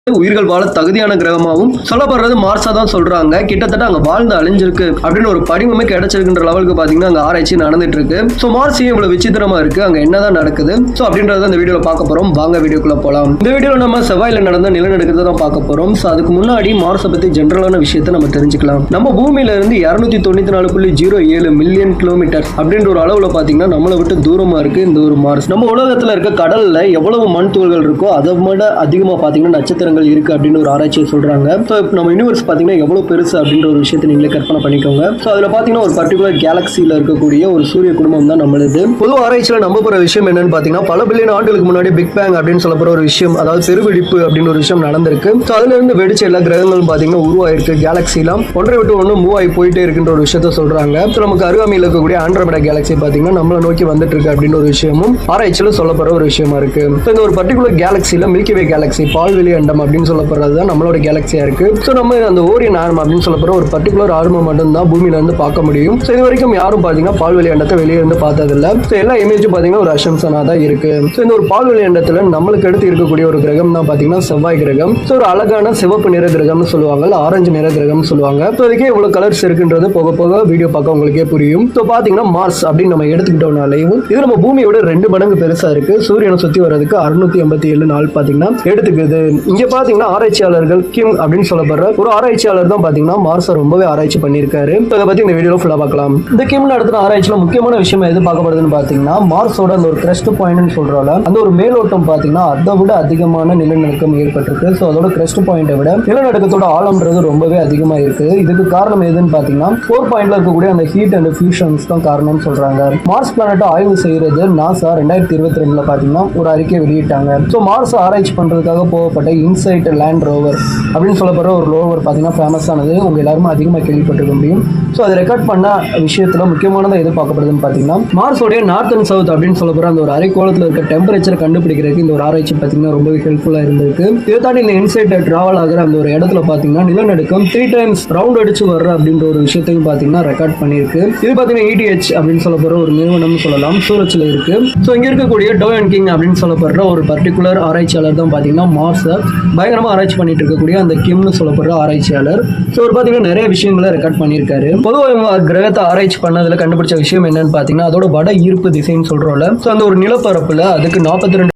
உயிர்கள் வாழ தகுதியான கிரகமாகவும் சொல்லப்படுறது மார்ஸா தான் சொல்றாங்க. கிட்டத்தட்ட அங்க வாழ்ந்து அழிஞ்சிருக்கு அப்படின்னு ஒரு படிமமே கிடைச்சிருக்குன்ற லெவலுக்கு பாத்தீங்கன்னா அங்க ஆராய்ச்சி நடந்துட்டு இருக்கு. சோ மார்ஸ் இவ்வளவு விசித்திரமா இருக்கு, அங்க என்னதான் நடக்குது, சோ அப்படின்றத இந்த வீடியோல பார்க்க போறோம். வாங்க வீடியோக்குள்ள போலாம். இந்த வீடியோல நம்ம செவ்வாயில நடந்த நிலநடுக்கத்தை தான் பார்க்க போறோம். சோ அதுக்கு முன்னாடி மார்ஸை பத்தி ஜெனரலான விஷயத்தை நம்ம தெரிஞ்சுக்கலாம். நம்ம பூமியில இருந்து 294.07 மில்லியன் கிலோமீட்டர் அப்படின்ற ஒரு அளவுல பாத்தீங்கன்னா நம்மளை விட்டு தூரமா இருக்கு இந்த ஒரு மார்ஸ். நம்ம உலகத்துல இருக்க கடல்ல எவ்வளவு மண் துகள்கள் இருக்கோ அதை விட அதிகமா பாத்தீங்கன்னா நட்சத்திரங்கள் இருக்கு அப்படின்னு ஒரு ஆராய்ச்சியை சொல்றாங்க. நம்ம யூனிவர்ஸ் பாத்தீங்கன்னா எவ்வளவு பெருசு அப்படின்ற ஒரு விஷயத்தை நீங்களே கற்பனை பண்ணிக்கோங்க. அதுல பாத்தீங்கன்னா ஒரு பர்டிகுலர் கேலக்சியில இருக்கக்கூடிய ஒரு சூரிய குடும்பம் தான் நம்மளுது. பொது ஆராய்ச்சியில நம்ப போற விஷயம் என்னன்னு பாத்தீங்கன்னா பல பில்லியன் ஆண்டுகளுக்கு முன்னாடி பிக் பேங் அப்படின்னு சொல்ல போற ஒரு விஷயம், அதாவது பெருவெடிப்பு அப்படின்னு ஒரு விஷயம் நடந்திருக்கு. அதுல இருந்து வெடிச்ச எல்லா கிரகங்களும் பாத்தீங்கன்னா உருவாயிருக்கு. கேலக்சிலாம் ஒன்றை விட்டு ஒன்று மூவ் ஆகி போயிட்டே இருக்குன்ற ஒரு விஷயத்த சொல்றாங்க. நமக்கு அருகாமையில் இருக்கக்கூடிய ஆண்ட்ரோமேடா கேலக்சி பாத்தீங்கன்னா நம்மளை நோக்கி வந்துட்டு இருக்கு அப்படின்னு ஒரு விஷயமும் ஆராய்ச்சியில சொல்லப்படுற ஒரு விஷயமா இருக்கு. இந்த ஒரு பர்டிகுலர் கேலக்சியில மில்கி வே கேலக்சி, பால்வெளி அண்டம் அப்படின்னு சொல்லப்படுறது தான் நம்மளோட கேலக்சியா இருக்கு. ஸோ நம்ம அந்த ஓரியன் ஆர்ம் அப்படின்னு சொல்லப்படுற ஒரு பர்டிகுலர் ஆர்மை மட்டும் தான் பூமியில இருந்து பார்க்க முடியும். ஸோ இது வரைக்கும் யாரும் பாத்தீங்கன்னா பால்வெளி அண்டத்தை வெளியே இருந்து பார்த்ததில்ல. ஸோ எல்லா இமேஜும் பாத்தீங்கன்னா ஒரு அசம்சனா தான் இருக்கு. ஸோ இந்த ஒரு பால்வெளி அண்டத்துல நம்மளுக்கு அடுத்து இருக்கக்கூடிய ஒரு கிரகம் தான் பாத்தீங்கன்னா செவ்வாய் கிரகம். ஸோ ஒரு அழகான சிவப்பு நிற கிரகம்னு சொல்லுவாங்க, ஆரஞ்சு நிற கிரகம் சொல்லுவாங்க. ஸோ அதுக்கே இவ்வளவு கலர்ஸ் இருக்குன்றது போக போக வீடியோ பார்க்க உங்களுக்கே புரியும். ஸோ பாத்தீங்கன்னா மார்ஸ் அப்படின்னு நம்ம எடுத்துக்கிட்டோம்னாலையும் இது நம்ம பூமியோட 2 மடங்கு பெருசா இருக்கு. சூரியனை சுத்தி வர்றதுக்கு 687 நாள் பாத்தீங்கன்னா எடுத்துக்குது. இங்க பாத்தீங்கன்னா ஆராய்ச்சியாளர்கள் கிம் அப்படின்னு சொல்லப்படுற ஒரு ஆராய்ச்சியாளர் தான் பாத்தீங்கன்னா மார்ஸை ரொம்பவே ஆராய்ச்சி பண்ணியிருக்காரு. அதை பத்தி இந்த வீடியோல ஃபுல்லா பார்க்கலாம். இந்த கிம் நடத்தின ஆராய்ச்சியில முக்கியமான விஷயம் எது பார்க்கப்படுதுன்னு பாத்தீங்கன்னா மார்ஸோட அந்த ஒரு கிரஸ்ட் பாயிண்ட் சொல்றோம்ல, அந்த ஒரு மேலோட்டம் பாத்தீங்கன்னா அதை விட அதிகமான நிலநடுக்கம் ஏற்பட்டிருக்கு. ஸோ அதோட கிரஸ்ட் பாயிண்டை விட நிலநடுக்கத்தோட ஆழம்ன்றது ரொம்பவே அதிகமா இருக்கு. இதுக்கு காரணம் எதுன்னு பாத்தீங்கன்னா 4 பாயிண்ட்ல இருக்கக்கூடிய அந்த ஹீட் அண்ட் ஃபியூஷன்ஸ் தான் காரணம்னு சொல்றாங்க. மார்ஸ் பிளானட்டை ஆய்வு செய்யறது நாசா 2022 பாத்தீங்கன்னா ஒரு அறிக்கை வெளியிட்டாங்க. ஸோ மார்ஸ் ஆராய்ச்சி பண்றதுக்காக போகப்பட்ட இன்சைட் லேண்ட் ரோவர் அப்படின்னு சொல்லப்படுற ஒரு ரோவர் பாத்தீங்கன்னா ஃபேமஸ் ஆனது உங்க எல்லாருமே அதிகமாக கேள்விப்பட்டிருக்க முடியும். ஸோ அதை ரெக்கார்ட் பண்ண விஷயத்துல முக்கியமானது எது பார்க்கப்படுதுன்னு பாத்தீங்கன்னா மார்ஸோடைய நார்த் அண்ட் சவுத் அப்படின்னு சொல்லப்படுற அந்த ஒரு அரைக்கோளத்தில் இருக்க டெம்பரேச்சரை கண்டுபிடிக்கிறதுக்கு இந்த ஒரு ஆராய்ச்சி பாத்தீங்கன்னா ரொம்பவே ஹெல்ப்ஃபுல்லா இருந்திருக்கு. இதை தாண்டி இந்த இன்சைட் டிராவல் ஆகிற அந்த ஒரு இடத்துல பாத்தீங்கன்னா நிலநடுக்கம் 3 டைம்ஸ் ரவுண்ட் அடிச்சு வர்ற அப்படின்ற ஒரு விஷயத்தையும் பாத்தீங்கன்னா ரெக்கார்ட் பண்ணிருக்கு. இது பாத்தீங்கன்னா ETH அப்படின்னு சொல்லப்படுற ஒரு நிறுவனம் சொல்லலாம், சூரச்சில் இருக்கு. ஸோ இங்க இருக்கக்கூடிய டோ அண்ட் கிங் அப்படின்னு சொல்லப்படுற ஒரு பர்டிகுலர் ஆராய்ச்சியாளர் தான் பாத்தீங்கன்னா மார்ஸை பயங்கரமா ஆராய்ச்சி பண்ணிட்டு இருக்கக்கூடிய அந்த கிம்னு சொல்லப்படுற ஆராய்ச்சியாளர். ஸோ ஒரு பாத்தீங்கன்னா நிறைய விஷயங்களை ரெக்கார்ட் பண்ணியிருக்காரு. பொதுவாக கிரகத்தை ஆராய்ச்சி பண்ணதுல கண்டுபிடிச்ச விஷயம் என்னன்னு பாத்தீங்கன்னா அதோட வட ஈர்ப்பு திசைன்னு சொல்றோம்ல, ஸோ அந்த ஒரு நிலப்பரப்புல அதுக்கு 42